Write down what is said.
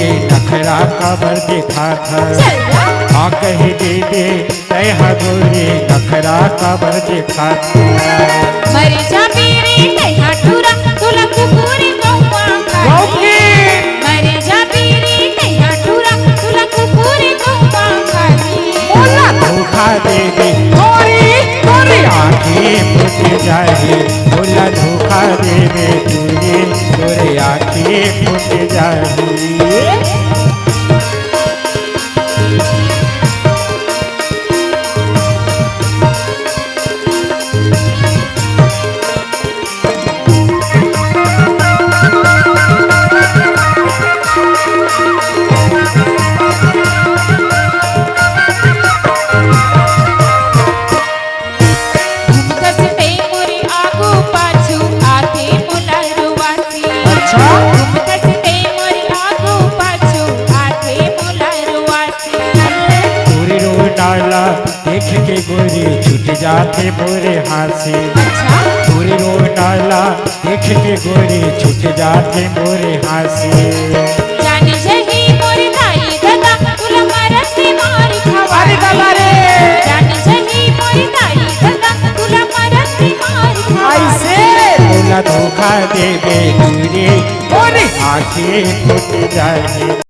खबर दिखा था हाँ कही दे दे तय हगोरे नखरा खबर दिखा था मर जा मेरे तैया टूरा तुला कुकुरी गौवा खाली मर जा मेरे तैया टूरा तुला कुकुरी गौवा खाली बोला धोखा दे दे तोरी आँखें फूट जाए बोला धोखा दे दे तोरे आँखें फूट जाए देख के गोरी छूट जाते मोरे हाथी पूरी रोड डाला देख के गोरी छूट जाते मोरे हाथी जाने जही मोरे दाई दादा तुला मरती मारी खवारी रे जाने जही मोरे दाई दादा तुला मरती मारी ऐसे बोला धोखा दे दे दूरी मोरे आँखें फूट जाए।